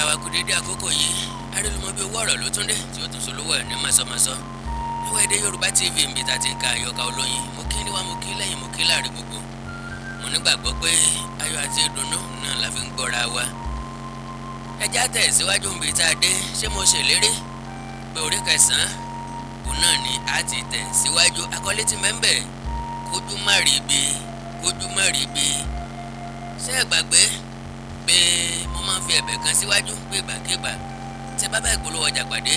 kíra wa kú dédé àkókò yìí. Arélùmọ́ bí owó ọ̀rọ̀ ló tún dé tí ó tún solówó ẹ̀ ní mọ́sọ́mọ́sọ́. Ìwé èdè Yorùbá TV ń bí ta ti ń ka àyọkà olóyin. Mo kí níwá mo kí lẹ́yìn mo kí láàrin gbogbo. Mo nígbàgbọ́ pé ayọ̀ àti ìdùnnú náà la fi ń gbọ́ra wa. Ẹjá tẹ̀ síwájú ń bí ta dé. Ṣé mo ṣèlérí pé orí kẹsàn-án òun náà ni a ti tẹ̀ síwájú. Àkọlé ti mẹ́ńbẹ̀ kójú má rí ibi kójú má rí ibi. Ṣé ẹ gbàgbé pé mo máa ń fi ẹ̀bẹ̀ kan síwájú pé ìgbàkigbà tí bá bá ìpolówó ọjà pàdé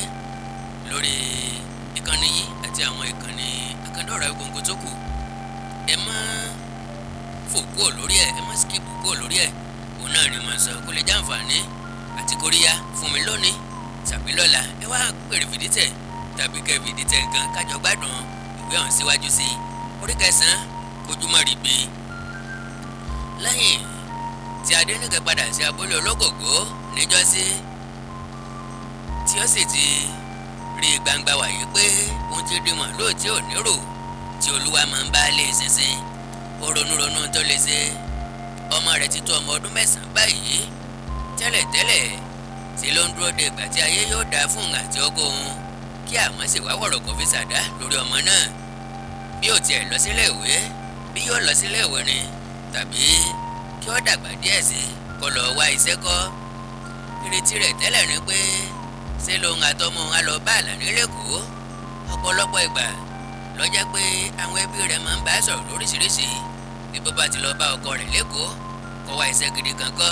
lórí ìkànnì yìí àti àwọn ìkànnì akandọ̀rọ̀ gbòǹgbò tó kù, ẹ má fò kúrò lórí ẹ̀, ẹ má skip kúrò lórí ẹ̀. Òun náà ni mo sọ kó lè jàǹfààní àti kóríyá fún mi lónìí tàbí lọ́la. Ẹ wá pèrè fìdítẹ̀ tàbí kẹ́ fìdítẹ̀ nǹkan kájọ gbádùn ìwé ọ̀hún síwájú sí orí kẹsàn-án kójú má rí bí. Lẹ́yìn tí Adéníkẹ́ padà sí abúlé Ológògbó níjọ́sí tí ó sì ti rí gbangba wàyí pé òun ti rí màlúù tí ò nírò tí Olúwa máa ń bá lé ṣinṣin. Ó ronú tó lè ṣe. Ọmọ rẹ̀ ti tó ọmọ ọdún 9 báyìí. Tẹ́lẹ̀tẹ́lẹ̀ tí ló ń dúró de ìgbà tí ayé yóò dá fún àti ọkọ òun kí àwọn sì wá wọ̀rọ̀ kò fi ṣàdá lórí ọmọ náà. Bí ò tiẹ̀ lọ sílé ìwé, bí yóò lọ sílé ìwé ni tàbí kí ó dàgbà díẹ̀ sí kó lọ wá iṣẹ́ kọ́. Ìrètí rẹ̀ tẹ́lẹ̀ ni pé ṣé lòun àtọmọ á lọ bá Àlàní lẹ́kọ̀ọ́. Ọ̀pọ̀lọpọ̀ ìgbà ló jẹ́ pé àwọn ẹbí rẹ̀ máa ń bá sọ̀rọ̀ lóríṣiríṣi. Bí bó bá ti lọ bá ọkọ rẹ̀ lẹ́kọ̀ọ́ kó wá iṣẹ́ gidi kan kọ́,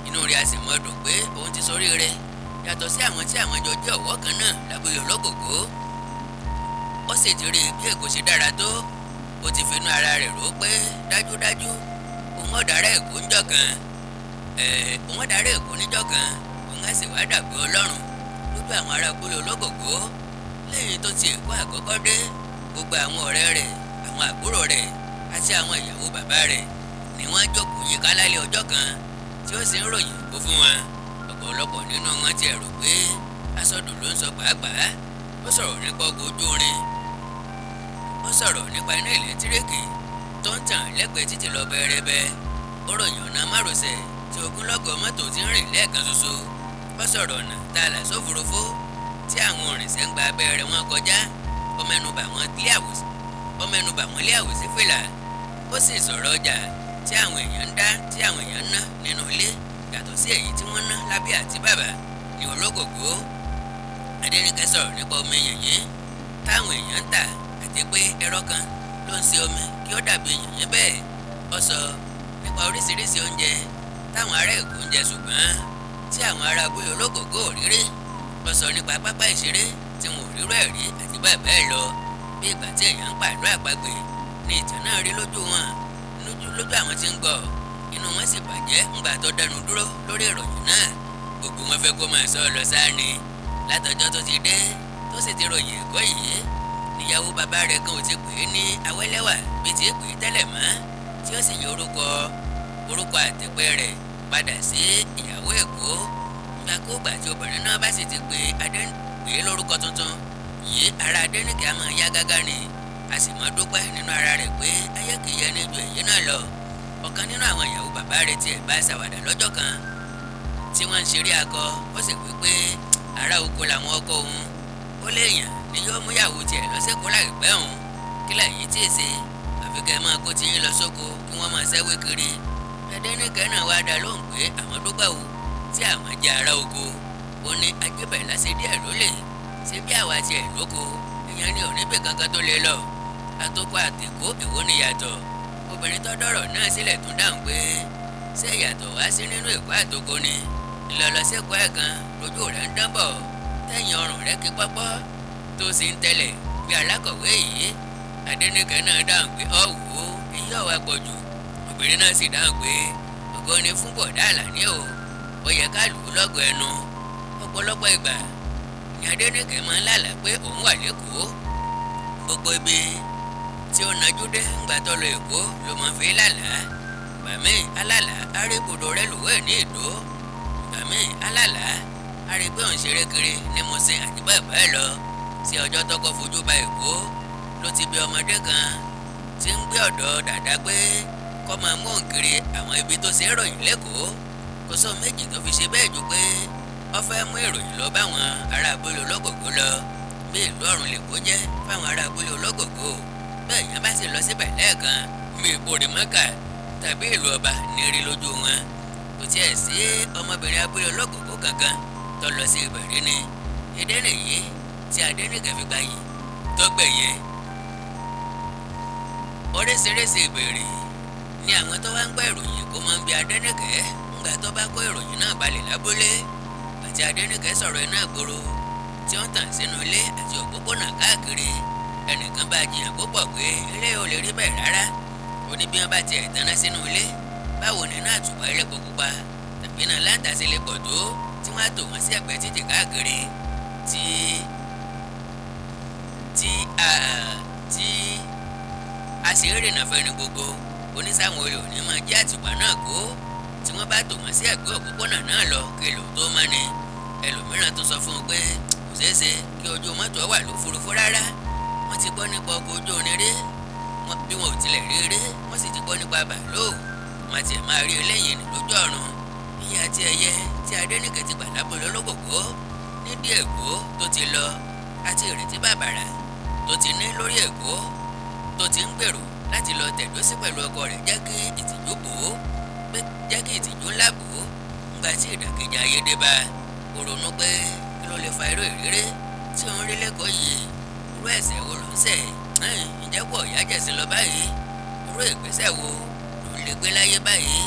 inú rẹ̀ á sì mọ́ dùn pé òun ti ṣoríire yàtọ̀ sí àwọn tí àwọn jọ jẹ́ ọ̀wọ́ kan náà lábúlé Ológògbó. Ó sì ti rí bí Èkó ṣe dára tó. Ó ti fi inú ara rẹ̀ rò pé dájúdájú òun ọ̀dàrà Èkó níjọ́ kan. Òun ọ̀dàrà Èkó níjọ́ kan òun á sì wá dàgbé Ọlọ́run lójú àwọn ará abúlé Ológògbó. Lẹ́yìn tó ti Èkó àkọ́kọ́ dé, gbogbo àwọn ọ̀rẹ́ rẹ̀, àwọn àbúrò rẹ̀ àti àwọn ìyàwó bàbá rẹ̀ ni wọ́n jókòó yíká lálẹ́ ọjọ́ kan tí ó sì ń ròyìn kó fún wọn. Ọ̀pọ̀lọpọ̀ nínú wọn ti rò pé asọdùn ló ń sọ pàápàá. Ó sọ̀rọ̀ nípa ọkọ̀ ojú irin. Ó sọ̀rọ̀ nípa iná ẹ̀lẹ́tíríkì tó ń tàn lẹ́gbẹ̀ẹ́ títì lọ bẹ́ẹ̀rẹ́bẹ́. Ó ròyìn ọ̀nà márosẹ̀ tí ogunlọ́gọ̀ mọ́tò ti ń rìn lẹ́ẹ̀kan ṣoṣo. Ó sọ̀rọ̀ ọ̀nà tá a là sófurufú tí àwọn òrìṣẹ́ ń gba abẹ́rẹ́ wọn kọjá. Ó mẹ́nubà wọn lé àwòsí fìlà. Ó sì sọ̀rọ̀ ọjà tí àwọn èèyàn ń dá tí àwọn èèyàn ń ná nínú ilé yàtọ̀ sí èyí tí wọ́n ná lábẹ́ àti bàbà ní Ológògbó. Adéníkẹ́ sọ̀rọ̀ nípa omi yìnyín táwọn èèyàn ń tà àti pé ẹ̀rọ kan ló ń ṣe omi kí ó dàbí yìnyín bẹ́ẹ̀. Ó sọ nípa oríṣiríṣi oúnjẹ táwọn ará Èkó ń jẹ ṣùgbọ́n tí àwọn ará abúlé Ológògbó ò rí rí. Ó sọ nípa pápá ìṣeré tí wọn ò rírọ̀ ẹ̀ rí àti bẹ́ẹ̀ bẹ́ẹ̀ lọ. Bí ìgbà tí èèyàn ń pàlọ́ àpagbè ni ìtàn náà rí lójú wọn lójú àwọn tí ń gbọ́. Inú wọn sì bàjẹ́ ńgbà tó dẹnu dúró lórí ìròyìn náà. Gbogbo wọn fẹ́ kó máa sọ ọ lọ sáà ni. Látọjọ́ tó ti dé tó sì ti ròyìn Èkó yìí níyàwó bàbá rẹ̀ kan ò ti pè é ní Awẹ́lẹ́wà bí ti pè é tẹ́lẹ̀ mọ́, tí ó sì yí orúkọ àtẹ̀pẹ́ rẹ̀ padà sí ìyàwó Èkó. Nígbàkúùgbà tí obìnrin náà bá sì ti pè é lórúkọ tuntun yìí, ara Adéníkẹ́ á máa yá gágá ni. A sì mọ́ dúpẹ́ nínú ara rẹ̀ pé ayé kìí yẹ ní ju èyí náà lọ. Ọ̀kan nínú àwọn ìyàwó bàbá rẹ̀ tiẹ̀ bá ṣàwàdà lọ́jọ́ kan tí wọ́n ń ṣeré akọ. Ó sì wí pé ará oko làwọn ọkọ òun. Ó léèyàn ni yóò mú ìyàwó tiẹ̀ lọ sẹ́kọ̀ọ́ láìpẹ́ òun. Kí lẹ́yìn tí ì ṣe àfi kẹ́ ẹ máa kó tiyín lọ sóko kí wọ́n máa ṣẹ́wé kiri. Adéníkẹ́ náà wá dá lóhùn pé àwọn dúpẹ́ o tí àwọn jẹ́ ará oko. Ó ní ajébẹ̀ láṣẹ díẹ̀ ló lè ṣe bí àwa tiẹ̀ lóko. Èèyàn ni òníbẹ̀ kankan tó lè lọ. Àtòkọ àtìkó èwo ni yàtọ̀. Obìnrin tó dọ̀rọ̀ náà sílẹ̀ tún dáhùn pé ṣé ìyàtọ̀ wá sí nínú Èkó àtòkò ni. Ìlọlọsẹ́kọ̀ọ́ ẹ̀ kan lójú rẹ̀ ń dán bọ̀ tẹ̀yìn ọrùn rẹ̀ kí pọ́pọ́ tó sì ń tẹ̀lẹ̀ bí alákọ̀wé yìí. Adéníkẹ́ náà dáhùn pé ọ̀wọ́ èyí ọ̀wá pọ̀ jù. Obìnrin náà sì dáhùn pé ògo ni fún bọ̀dá Àlàní o, ó yẹ ká lù ú lọ́gọ̀ ẹnu. Ọ̀pọ̀lọpọ̀ ìgbà ni Adéníkẹ́ máa ń lálàá pé òun wà lÉkòó. Gbogbo ibi tí ó najú dé ńgbà tó lọ Èkó ló máa ń fi lálàá. Bàmí alálàá arébùdó rẹ̀ lùwẹ̀ ní Ìdó. Bàmí alálàá arégbé òun ṣeré kiri ní Mùṣín àti bẹ́ẹ̀ bẹ́ẹ̀ lọ. Sí ọjọ́ tọ́kọ́ fojú ba Èkó ló ti bí ọmọdé kan tí ń gbé ọ̀dọ̀ dàda pé kó máa mú òun kiri àwọn ibi tó ṣe é ròyìn lÉkòó. Kò sọ méjì tó fi ṣe bẹ́ẹ̀ ju pé ó fẹ́ mú ìròyìn lọ báwọn ará abúlé ológògó lọ bí ìlú ọ̀run lè kó jẹ́ fáwọn ará abúlé ológògó bẹ́ẹ̀ yẹn bá sì lọ síbẹ̀ lẹ́ẹ̀kan bí ìpòrè mọ́kà tàbí ìlú ọba ní rí lójú wọn kò tiẹ̀ sí ọmọbìnrin abúlé ológògó kankan tó lọ sí ibẹ̀ rí ni ìdí nìyí tí Adénìkẹ́ fi gbayì tó gbẹ̀yẹ oríṣiríṣi ìbéèrè ni àwọn tó wá ń gbọ́ ìròyìn kó máa ń bi Adénìkẹ́ ńgbà tó bá kó ìròyìn náà balẹ̀ lábúlé àti Adénìkẹ́ sọ̀rọ̀ iná ìgboro tí ó ń tàn sínú ilé àti òpópónà káàkiri ẹnìkan bá jiyàn púpọ̀ pé ilé ò lè rí bẹ́ẹ̀ rárá ó ní bí wọ́n bá tiẹ̀ tanná sínú ilé báwo ni náà àtùpà ilé kò pupa tàbí náà láǹtàsí lè pọ̀ tó tí wọ́n á tò wọ́n sí ẹ̀gbẹ́ títì káàkiri tí a sì ń rìnà fẹ́ni gbogbo oníṣàwọn olè òní máa jẹ́ àtùpà náà kó tí wọ́n bá tò wọ́n sí ẹ̀gbẹ́ òpópónà náà lọ kí èlò tó mọ́ ni ẹlòmíràn tó sọ fún un pé kò ṣeé ṣe kí ojú mọ́tò wà lófurufú rárá wọ́n ti gbọ́ nípa ọkọ̀ ojú irin rí bí wọn ò tilẹ̀ rí rí wọ́n sì ti gbọ́ nípa bàálù wọ́n ti máa rí eléyìí ní lójú ọ̀run ìyá àti ẹyẹ tí Adénìkẹ́ ti gbàdábò lọ́lọ́gbògbó nídìí Èkó tó ti lọ àti ìrètí bàbàrà tó ti ní lórí Èkó tó ti ń gbèrò láti lọ tẹ̀dó sí pẹ̀lú ọkọ rẹ̀ jẹ́ kí ìtìjú ńlá bò ó ńgbà tí ìdàkejì ayé dé bá ó ronú pé kí ló lè fa irú ìrírí tí òun rí lẹ́kọ̀ọ́ yìí irú ẹ̀ṣẹ̀ wo ló ń ṣẹ̀ ǹjẹ́ pọ̀ ìyá jẹ̀sí lọ báyìí irú ìgbésẹ̀ wo ló ń lè gbé láyé báyìí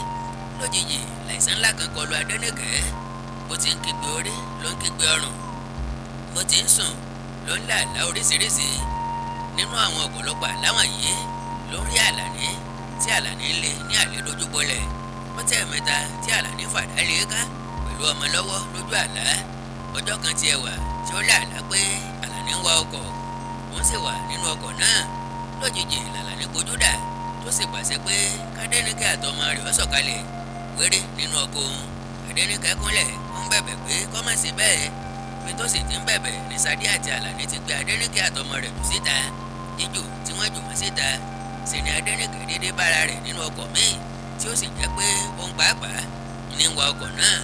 lójijì láìsàn ńlá kan kọlu Adénìkẹ́ bó ti ń kígbe orí ló ń kígbe ọrùn bó ti ń sùn ló ń lá àlá oríṣiríṣi nínú àwọn ọ̀pọ̀lọpọ̀ àlá wọ̀nyí ló ń rí Àlàní tí Àlàní lé ní àlédojúbolẹ̀ pọ́tẹ́ mẹ́ta tí Àlàní fàdá lé ká pẹ̀lú ọmọ lọ́wọ́ lójú àlá ọjọ́ kan tiẹ̀ wà tí ó lá àlá pé Àlàní ń wa ọkọ̀ wọ́n sì wà nínú ọkọ̀ náà lójijì làlàní kojú dà tó sì pàṣẹ pé k'Adénìkẹ́ àtọmọ rẹ̀ ó sọ̀kalẹ̀ wéré nínú ọkọ̀ òun Adénìkẹ́ kúnlẹ̀ ó ń bẹ̀bẹ̀ pé kó má sí bẹ́ẹ̀ pé tó sì ti ń bẹ̀bẹ̀ ní Sàdí àti Àlàní ti gbé Adénìkẹ́ àtọmọ rẹ̀ jù síta jíjù tí wọ́n jù wọ́n síta sì ni Adénìkẹ́ dédé bára rẹ̀ nínú ọkọ̀ míì tí ó sì jẹ́ pé òun pàápàá ní ń wa ọkọ̀ náà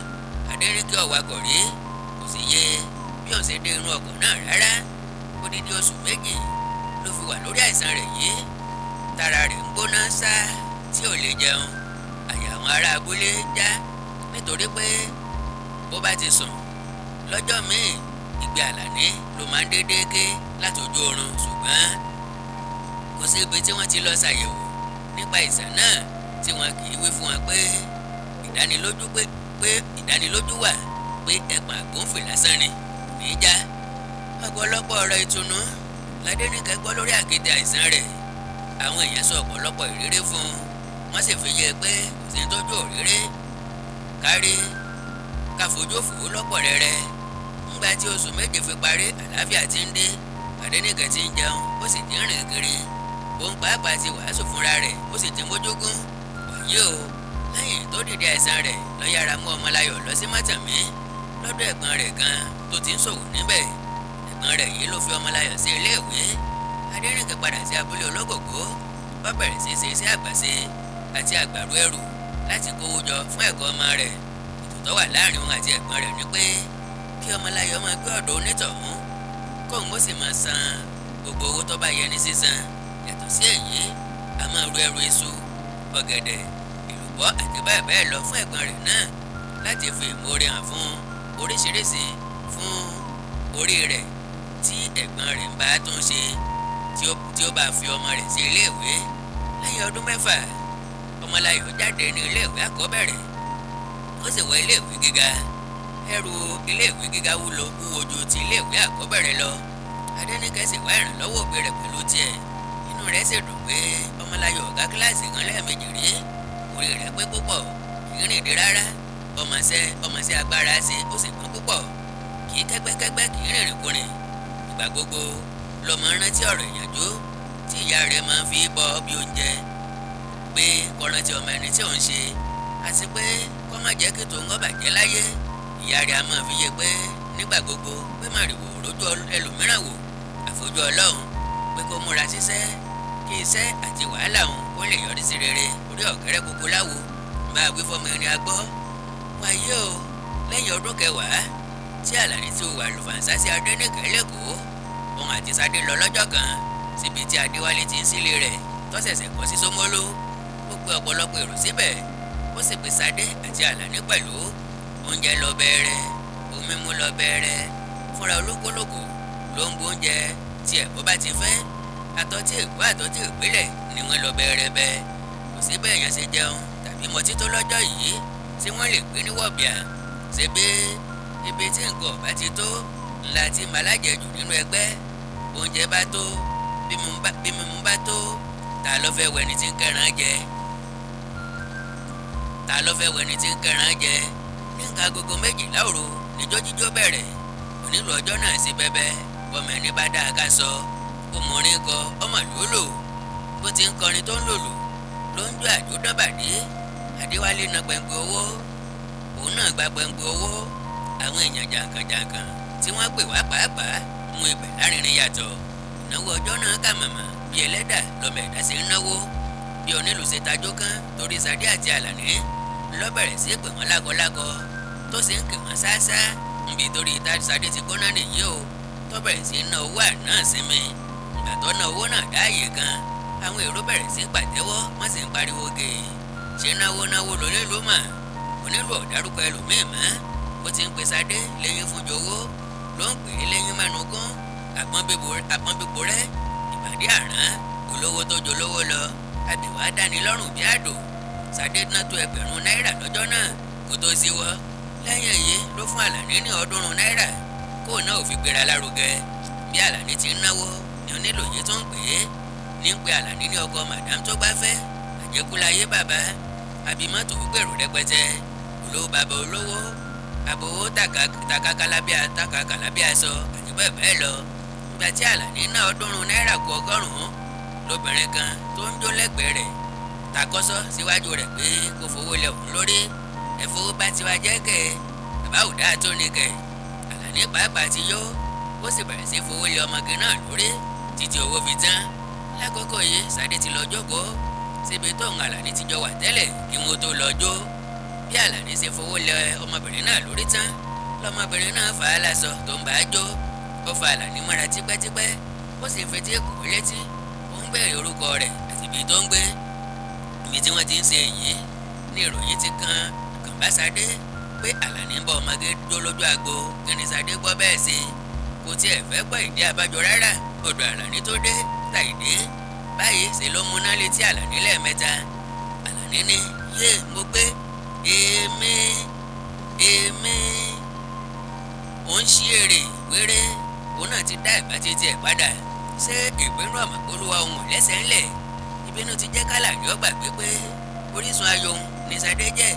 Adénìkẹ́ ò wakọ̀ rí kò sì yé bí òun ṣe dé inú ọkọ̀ náà rárá odidi oṣù méjì ló fi wà lórí àìsàn rẹ̀ yìí tára rẹ̀ ń gbóná sá tí ò lè jẹun àyà àwọn ará abúlé já nítorí pé bó bá ti sùn lọ́jọ́ míì ìgbé Àlàní ló máa ń dédé ké láti ojú oorun ṣùgbọ́n kò sí ibi tí wọ́n ti lọ ṣàyẹ̀wò nípa àìsàn náà tí wọn kì í wí fún wọn pé ìdánilójú wà pé ẹ̀pọ̀n àgbọ̀nfè lásán ni ní í já ọ̀pọ̀lọpọ̀ ọ̀rọ̀ ìtùnú l'Adénìkẹ́ gbọ́ lórí àkéte àìsàn rẹ̀ àwọn èèyàn sọ ọ̀pọ̀lọpọ̀ ìrírí fún un wọ́n sì fi yé e pé kò sí tójú òrírí kárí káfojú fòó lọ́pọ̀ rẹ̀rẹ̀ ńgbà tí oṣù méje fi parí àlàáfíà ti ń dé Adénìkẹ́ ti ń jẹun ó sì ti ń rìn kiri òun pàápàá ti wàásù fúnra rẹ̀ ó sì ti mójúgún wàyí o lẹ́yìn tó dìde àìsàn rẹ̀ ló yára mú Ọmọláyọ̀ lọ sí Mátàmí lọ́dọ̀ ẹ̀gbọ́n rẹ̀ kan tó ti ń ṣòwò níbẹ̀ ẹ̀gbọ́n rẹ̀ yìí ló fi Ọmọláyọ̀ sí iléèwé Adénìkẹ́ padà sí abúlé ológògó ó bẹ̀rẹ̀ sí ṣe iṣẹ́ àgbàṣe àti àgbàrú ẹrù láti kówó jọ fún ẹ̀kọ́ ọmọ rẹ̀ ètò tó wà láàrin òun àti ẹ̀gbọ́n rẹ̀ ni pé kí Ọmọláyọ̀ máa gbé ọ̀dọ̀ onítọ̀hún kóun ó sì máa san gbogbo owó tó bá yẹ ní sísan yàtọ̀ sí èyí a máa ru ẹrù iṣu ọ̀gẹ̀dẹ̀ èlùbọ́ àti bẹ́ẹ̀ bẹ́ẹ̀ lọ fún ẹ̀gbọ́n rẹ̀ náà láti fi ìmoore hàn fún oríṣiríṣi fún orí rẹ̀ tí ẹ̀gbọ́n rẹ̀ ń bá tún ṣe tí ó bá fi ọmọ rẹ̀ sí iléèwé lẹ́yìn ọdún 6 Ọmọláyọ̀ jáde ní iléèwé àkọ́bẹ̀rẹ̀ ó sì wọ iléèwé gíga ẹrù iléèwé gíga wúwo ju ti iléèwé àkọ́bẹ̀rẹ̀ lọ Adénìkẹ́ sì wá ìrànlọ́wọ́ òbí rẹ̀ pẹ̀lú tiẹ̀ inú rẹ̀ sì dùn pé Ọmọláyọ̀ ọ̀gá kíláàsì kan lẹ́ẹ̀mejì rí orí rẹ̀ pé púpọ̀ kì í rìn dé rárá ọmọọṣẹ́ agbára sí ó sì gbọ́n púpọ̀ kì í kẹ́gbẹ́kẹ́gbẹ́ kì í rìnrìn kùnrin ìgbà gbogbo lọmọ rántí ọ̀rọ̀ ìyànjú tí ìyá rẹ̀ máa ń fi bọ́ bí oúnjẹ pé kó rántí ọmọ ẹni tí òun ṣe àti pé kó má jẹ́ kí tòun bàjẹ́ láyé ìyá rẹ̀ á máa fi yé pé nígbà gbogbo pé màrìwò rójú ẹlòmíràn wò àfojú Ọlọ́run pé kó múra síṣẹ́ kí iṣẹ́ àti wàhálà òun kó lè yọrí sí rere orí ọ̀kẹ́rẹ́ gbogbo láwo bá a wí fọmọ ẹni agbọ́ wáyé o lẹ́yìn ọdún 10 tí Àlàní ti hùwà lùfàǹsá sí Adénìkẹ́ lẹ́kọ̀ọ́. Òun àti Ṣadé lọ lọ́jọ́ kan síbi tí Adéwálé ti ń sílé rẹ̀ tó ṣẹ̀ṣẹ̀ kọ́ sí Ṣómólú. Ó pe ọ̀pọ̀lọpọ̀ èrò síbẹ̀, ó sì pe Ṣadé àti Àlàní pẹ̀lú. Oúnjẹ lọ bẹ̀rẹ̀, ohun mímu lọ bẹ̀rẹ̀. Fúnra olúkúlùkù ló ń bu oúnjẹ tí ẹ̀kọ́ bá ti fẹ́. Àtọ́tí èkó àtọ́tí ìpínlẹ̀ ni wọ́n lọ bẹ̀rẹ̀ bẹ́ẹ̀. Kò sí bẹ́ẹ̀ yẹn ṣe jẹun tàbí mọtí tó lọ́jọ́ yìí tí wọ́n lè pè ní wọ̀bìà. Ṣé bí ibi tí nǹkan ọ̀bá ti tó ńlá ti màlájẹjù nínú ẹgbẹ́. Oúnjẹ bá tó, bí mímu bá tó, ta ló fẹ́ wẹni tí ń kẹran jẹ? Ta ló fẹ́ wẹni tí ń kẹran jẹ? Ní nǹkan agogo 12 òru níjó jíjó bẹ̀rẹ̀. Onílù ọjọ́ náà sí bẹ́bẹ́, ọmọ ẹni bá dáa ká sọ. Ó mọrin kọ, ọmọ lòlò. Bó ti ń kọrin tó ń lòlò ló ń jó àjòdọ́bàdé. Adéwálé na gbẹ̀ngbẹ̀ owó, òun náà gba gbẹ̀ngbẹ̀ owó. Àwọn èèyàn jàǹkànjàǹkàn tí wọ́n pè wá pàápàá mú ibẹ̀ lárinrin yàtọ̀. Ìnáwó ọjọ́ náà kà màmá bí ẹlẹ́dà lọ́mọ ẹ̀dá ṣe ń náwó. Bí onílù ṣe tajó kán torí Ṣadé àti Àlàní ló bẹ̀rẹ̀ sí pè wọ́n lágọ̀lágọ̀ tó sì ń kè wọ́n sáásá. Níbi torí Ṣadé ti gbóná nìyí o, tó bẹ̀rẹ̀ sí ná owó àná sinmi. Ìgbà tó ná owó náà dáàyè kan, àwọn èrò bẹ̀rẹ̀ sí pàtẹ́wọ́, wọ́n sì ń pariwo gèè. Ṣé náwó lórí ló mà? Onílù ọ̀dárúkọ ẹlòmíì mọ́. Bó ti ń pe Ṣadé lẹ́yìn fún jowó ló ń pè é lẹ́yìn mẹ́nugún. Àpọ́n bíbo rẹ́ ìbàdí àrán, olówó tó jolówó lọ, àbẹ̀wò dánilọ́rùn bí àdó. Ṣadé ná tó Ẹgbẹ̀rún náírà lọ́jọ́ náà kó tó síwọ́. Lẹ́yìn èyí ló fún Àlàní ní 300 náírà kó náà ò fi gbéra lárugẹ. Bí Àlàní ti ń náwó ni onílù yìí tó ń pè é ní ń pe Àlàní ní ọkọ màdám tó gbáfẹ́. Àjẹkúláyé bàbá àbímọ́tò gbèrò rẹpẹtẹ, olówó bàbá olówó, àbòwò takakala bí aṣọ àti bẹ́ẹ̀ bẹ́ẹ̀ lọ. Ìgbà tí Àlàní ná 300 náírà kù 100, lóbìnrin kan tó ń jó lẹ́gbẹ̀ẹ́ rẹ̀ takọ́sọ́ síwájú rẹ̀ pé kó fowó lẹ̀ òun lórí. Ẹ̀fowó bá tiwa jẹ́ kẹ̀, bàbá ò dáa tó ní kẹ̀. Àlàní pàápàá ti yó, ó sì bẹ̀rẹ̀ sí fowó lẹ̀ ọmọge náà lórí títí owó fi tán. Lákòókò yìí Ṣadé ti lọ jókòó síbi tóun Àlàní ti jọ wà tẹ́lẹ̀ kí wọ́n tó lọ jó. Bí Àlàní ṣe fowó lẹ̀ ọmọbìnrin náà lórí tán lọmọbìnrin náà fà á láṣọ tó ń bá a jó. Ó fa Àlàní mọ́ra tipẹ́tipẹ́, ó sì fetí èkó létí. Ó ń bẹ̀rẹ̀ orúkọ rẹ̀ àti ibi tó ń gbé. Ibi tí wọ́n ti ń ṣe èyí ní ìròyìn ti kàn bá Ṣadé pé Àlàní ń bá ọmọge jó lójú agbo. Kí ni Ṣadé gbọ́ bẹ́ẹ̀ sí? Kò tiẹ̀ fẹ́ gbọ́ ìdí abájọ rárá. Ọ̀dọ̀ Àlàní tó dé tàìdé báyìí ṣe ló múná létí Àlàní lẹ́ẹ̀mẹ́ta. Àlàní ní yé mo gbé èmi ò ń ṣí èrè wéré. Òun náà ti dá ìbá títí ẹ̀ padà. Ṣé ìpinnu àmọ̀polúwa ohun lẹ́sẹ̀ ńlẹ̀? Ìbínú ti jẹ́ k'Àlàní ó gbàgbé pé orísun ayọ̀ ni Ṣadé jẹ́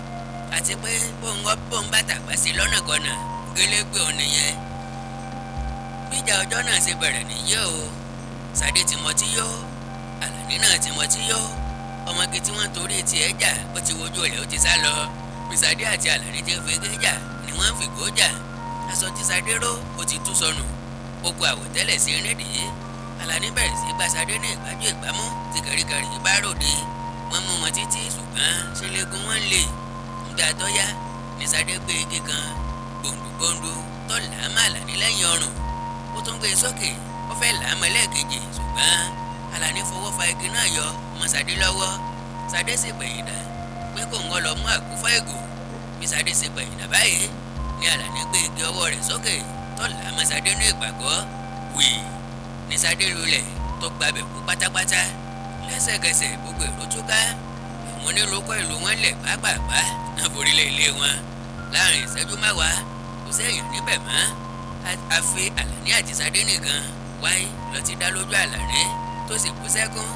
àti pé bóun bá tàpá sí lọ́nà kọ̀nà gélégbé òun nìyẹn. Bíjà ọjọ́ náà ṣe bẹ̀rẹ̀ nìyí o. Ṣadé ti mọtí yó, Àlàní náà ti mọtí yó. Ọmọge tí wọ́n torí tiẹ̀ jà ó ti wojú rẹ̀ ó ti sá lọ. Bí Ṣadé àti Àlàní ti ń fi gé jà ni wọ́n ń fi gó jà. Aṣọ tí Ṣadé ró ó ti tú sọnù. Ó kó àwọ̀tẹ́lẹ̀ sí nídìí. Àlàní bẹ̀rẹ̀ sí gba Ṣadé ní ìgbájú ìgbámú tí kẹ̀ríkẹ̀rí bá ròde. Wọ́n mú wọn títí ṣùgbọ́n ṣẹlẹ́gun wọn lè. Nígbà tó yá ni Ṣadé gbé igi kan gbòǹdùgbòǹdù tó là á mọ́ Àlàní lẹ́yìn ọrùn. Ó tún gbé e sókè, ó fẹ́ là á mọ́ lẹ́ẹ̀kejì ṣùgbọ́n Àlàní fọwọ́ fa igi náà yọ mọ́ Ṣadé lọ́wọ́. Ṣadé sì gbẹ̀yìn dà pé kò ń lọ mú àkúfọ́ ègò. Bí Ṣadé sì gbẹ̀yìn dà báyìí ni Àlàní gbé igi ọwọ́ rẹ̀ sókè tó là á mọ́ Ṣadé ní ìpàgọ́. Wì ní Ṣadé lulẹ̀ tó gbabẹ̀ kú pátápátá. Lẹ́sẹ̀kẹsẹ̀ gbogbo èrò túká. Àwọn onílù kọ́ ìlú wọn lẹ̀ pàápàá náà forílẹ̀ ilé wọn. Láàrin ìṣẹ́jú mẹ́wàá kò sẹ́yìn níbẹ̀ mọ́. Àfi Àlàní àti Ṣadé nìkan wáyé lọ ti dá lójú Àlàní tó sì kú sẹ́kún.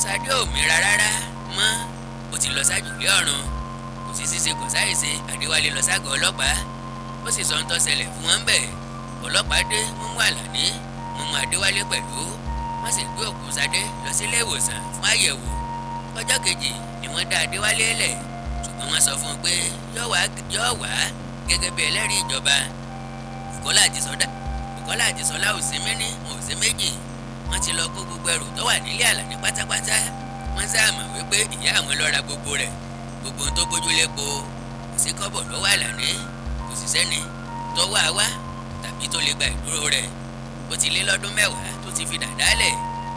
Ṣadé ò mìíràn rárá mọ́, ó ti lọ sájú ilé ọ̀run. Kò sí ṣíṣe kò sáìṣe. Adéwálé lọ ságọ̀ ọlọ́pàá, ó sì sọ ń tó ṣẹlẹ̀ fún wọn bẹ̀. Ọlọ́pàá dé, wọ́n mú Àlàní, wọ́n mú Adéwálé pẹ̀lú. Wọ́n sì gbé òkú Ṣadé lọ sílé ìwòsàn fún àyẹ̀wò. Ọjọ́ kejì ni wọ́n dá Adéwálé lẹ̀, ṣùgbọ́n wọ́n sọ fún un pé yóò wá gẹ́gẹ́ bí ẹlẹ́rìí ìjọba. Bùkọ́lá Àjíṣọlá ò sí méní ò sí méjì. Wọ́n ti lọ kó gbogbo ẹrù tó wà nílé Àlàní pátápátá. Wọ́n sáàmà wípé ìyá àwọn ló ra gbogbo rẹ̀. Gbogbo ohun tó gbójú lépo, kò sí kọ́bọ̀ lọ́wọ́ Àlàní, kò sì sẹ́ni tó wá wá tàbí tó lè gba ìdúró rẹ̀. Ó ti lé lọ́dún 10 tó ti fi dàdálẹ̀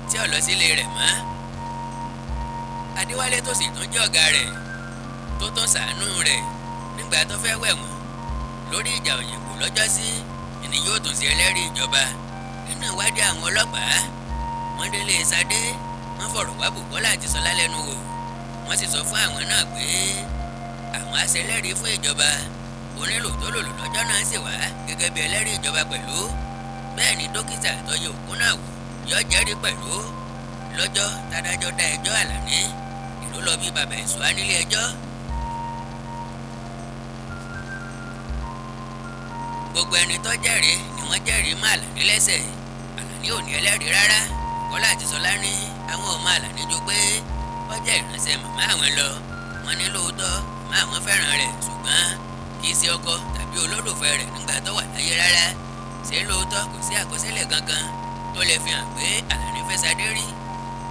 tí ò lọ sílé rẹ̀ mọ́. Adéwálé tó sì tún jẹ́ ọ̀gá rẹ̀ tó tún ṣàánú rẹ̀ nígbà tó fẹ́ wẹ̀wọ̀n lórí ìjà Òyìnbó lọ́jọ́sí ni yóò tún ṣe ẹlẹ́rìí ìjọba. Nínú ìwádìí àwọn ọlọ́pàá, wọ́n délé Ṣadé, wọ́n fọ̀rọ̀ wá Bùkọ́lá Àjíṣọlá lẹ́nu wò. Wọ́n sì sọ fún àwọn náà pé àwọn á ṣe ẹlẹ́rìí fún ìjọba. Onílù tó lòlù lọ́jọ́ náà sì wá gẹ́gẹ́ bí ẹlẹ́rìí ìjọba pẹ̀lú. Bẹ́ẹ̀ ni dókítà tó yẹ òkú náà wò yọ jẹ́rìí pẹ̀lú. Lọ́jọ́ tádájọ́ dá ẹjọ́ Àlàní, ìlú lọ bí bàbá Ìṣúà nílé ẹjọ́. Gbogbo ẹni tó jẹ́rìí ni wọ́n jẹ́rìí mọ́ Àlàní lẹ́sẹ̀. Àlàní ò ní ẹlẹ́rìí rárá. Bùkọ́lá Àjíṣọlá ní àwọn ọmọ Àlàní jó pé ó jẹ́ ìránṣẹ́ màmá àwọn lọ. Wọ́n ní lóòótọ́ màmá àwọn fẹ́ràn rẹ̀, ṣùgbọ́n kì í ṣe ọkọ tàbí olólùfẹ́ rẹ̀ nígbà tó wà láyé rárá. Ṣé lóòótọ́ kò sí àkọsílẹ̀ kankan tó lè fi hàn pé Àlàní fẹ́ Ṣadé rí?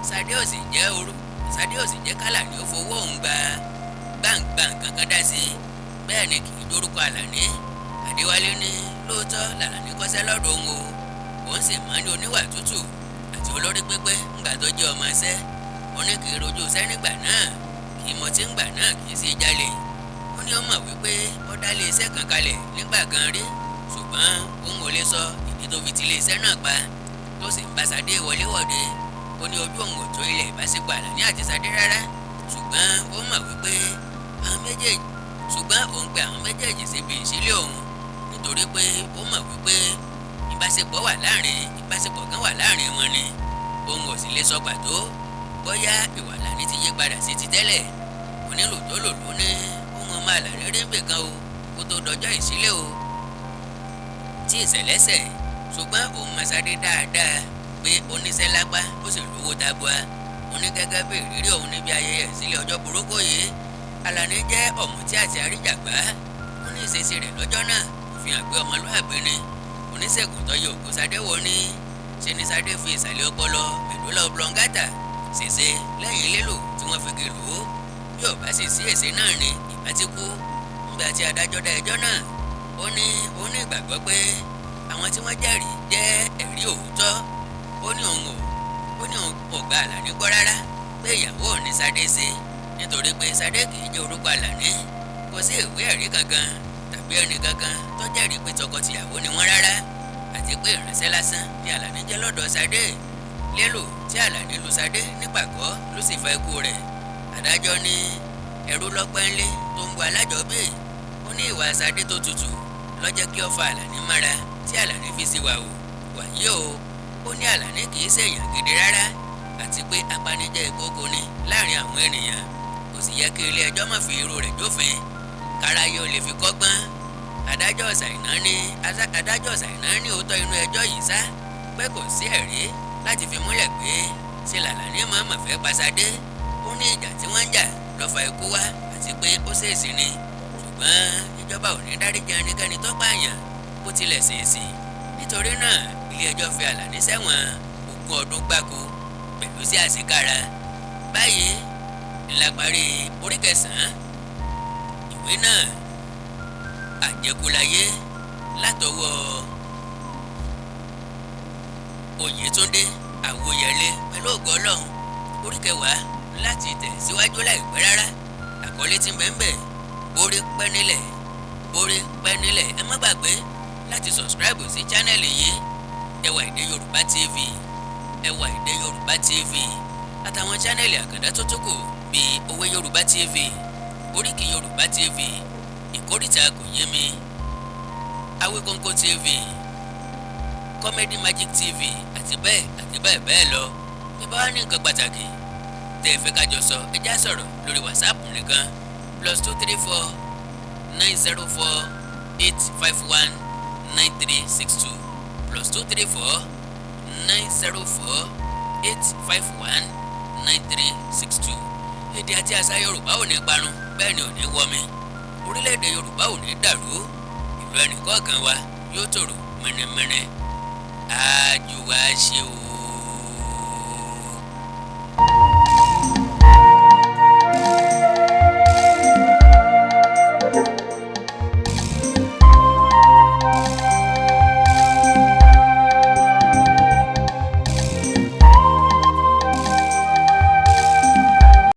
Ṣadé ò sì jẹ́ k'Àlàní ó fowó òun gba gbàǹgbà kankan dá sí i. Bẹ́ẹ̀ ni kì í dórúkọ Àlàní. Adéwálé ní lóòótọ́ l'Àlàní kọ́ṣẹ́ lọ́dọ̀ òun o. Òun sì máa ń ní oníwà tútù àti olórí pípé ńgbà tó jẹ́ ọmọ iṣẹ́. Ó ní kì í rojú iṣẹ́ nígbà náà, kì í mọtí ńgbà náà, kì í sì jalè. Ó ní ó mọ̀ wípé ó dá ilé iṣẹ́ kan kalẹ̀ nígbà kan rí, ṣùgbọ́n òun ò lè sọ ìdí tó fi ti ilé iṣẹ́ náà pa. Tó sì ń bá Ṣadé wọléwọ̀de. Ó ní ojú òun ò tó ilẹ̀ ìbáṣepọ̀ Àlàní àti Ṣadé rárá, ṣùgbọ́n ó mọ̀ wípé òun pe àwọn méjèèjì síbi ìṣílẹ̀ òun nítorí pé ó mọ̀ wípé ìbáṣepọ̀ kan wà láàrin wọn ni. Òun ò sì lè sọ pàtó bóyá ìwà Àlàní ti yí padà sí ti tẹ́lẹ̀. Onílù tó lòlú ní òun ọmọ Àlàní rí ń bè kan o kó tó dọjọ́ ìṣílẹ̀ o tí ìṣẹ̀lẹ́sẹ̀, ṣùgbọ́n òun mọ Ṣadé dáadáa pé oníṣẹ́ lápá ó sì lówó tabua. Ó ní gẹ́gẹ́ bí ìrírí òun níbi ayẹyẹ ìṣílẹ̀ ọjọ́ burúkú yìí, Àlàní jẹ́ ọ̀mùtí àti àríjàgbá. Ó ní ìṣesí rẹ̀ lọ́jọ́ náà fi hàn pé ọmọlúwàbí ni. Oníṣègùn tó yẹ òkú Ṣadé wò ní ṣe ni Ṣadé fi ìsàlẹ̀ ọpọlọ medulla oblongata ṣèṣe lẹ́yìn lílù tí wọ́n fi gèlú. Bí ò bá sì sí èsè náà ni ìbá ti kú. Nígbà tí adájọ́ dá ẹjọ́ náà, ó ní ìgbàgbọ́ pé àwọn tí wọ́n jẹ́rìí jẹ́ ẹ̀rí òótọ́. Ó ní òun ò gba Àlàní gbọ́ rárá pé ìyàwó ò ní Ṣadé ṣe, nítorí pé Ṣadé kì í jẹ́ orúkọ Àlàní. Kò sí ìwé ẹ̀rí kankan tàbí ẹnì kankan tó jẹ́rìí pé tọkọ-tìyàwó ni wọ́n rárá, àti pé ìránṣẹ́ lásán ni Àlàní jẹ́ lọ́dọ̀ Ṣadé. Lílù tí Àlàní lu Ṣadé nípàgọ́ ló sì fa ikú rẹ̀. Adájọ́ ní ẹrú lọ́pẹ́ ńlé tó ń bu alájọbí. Ó ní ìwà Ṣadé tó tutù ló jẹ́ kí ó fa Àlàní mọ́ra tí Àlàní fi sí wàhù. Wàyí o, ó ní Àlàní kì í ṣèyàn gidi rárá, àti pé apanijẹ́ ìkókó ni láàrin àwọn ènìyàn. Kò sì yẹ kí ilé ẹjọ́ má fi irú rẹ̀ jófin káráyé ó lè fi kọ́gbọ́n. Adájọ́ Ṣàìná ní òótọ́ inú ẹjọ́ yìí sá pé kò sí ẹ̀rí láti fi múlẹ̀ pé ṣe l'Àlàní mọ̀ọ́mọ̀ fẹ́ pa Ṣadé. Ó ní ìjà tí wọ́n ń jà ló fa ikú wá, àti pé ó ṣèèṣì ni. Ṣùgbọ́n ìjọba ò ní dáríjì ẹnikẹ́ni tó pààyàn bó tilẹ̀ ṣèèṣì. Nítorí náà ilé ẹjọ́ fi Àlàní sẹ́wọ̀n 20 ọdún gbáko pẹ̀lú sí àṣekára. Báyìí ńlá parí orí 9 ìwé náà, Àjẹkúláyé, látọwọ́ Oyètúndé Àwòyẹlé pẹ̀lú ògo Ọlọ́run. Orí 10 láti tẹ̀síwájú láìpẹ́ rárá. Àkọlé tí ń bẹ borí pẹ́ nílẹ̀. Ẹ má gbàgbé láti subscribe sí chánẹ́ẹ̀lì yìí, Ẹwà Èdè Yorùbá TV, àtàwọn chánẹ́ẹ̀lì àkàndá tó tó kù bíi Òwe Yorùbá TV, Oríkì Yorùbá TV, Ìkórìtà Kò Yé Mi, Awíkóńkó TV, Comedy Magic TV àti bẹ́ẹ̀ lọ. Bí bá wà ní nǹkan pàtàkì tẹ́ ẹ fẹ́ ká jọ sọ, ẹ já sọ̀rọ̀ lórí WhatsApp nìkan +234 904 851 9362 +234 904 851 9362. Èdè àti àṣà Yorùbá ò ní parun, bẹ́ẹ̀ ni ò ní wọmi. Orílẹ̀-èdè Yorùbá ò ní dàrú. Ìlú ẹnìkọ̀ọ̀kan wa yóò tòrò mẹ́nẹ́mẹ́nẹ́. Àjùwà ṣe o.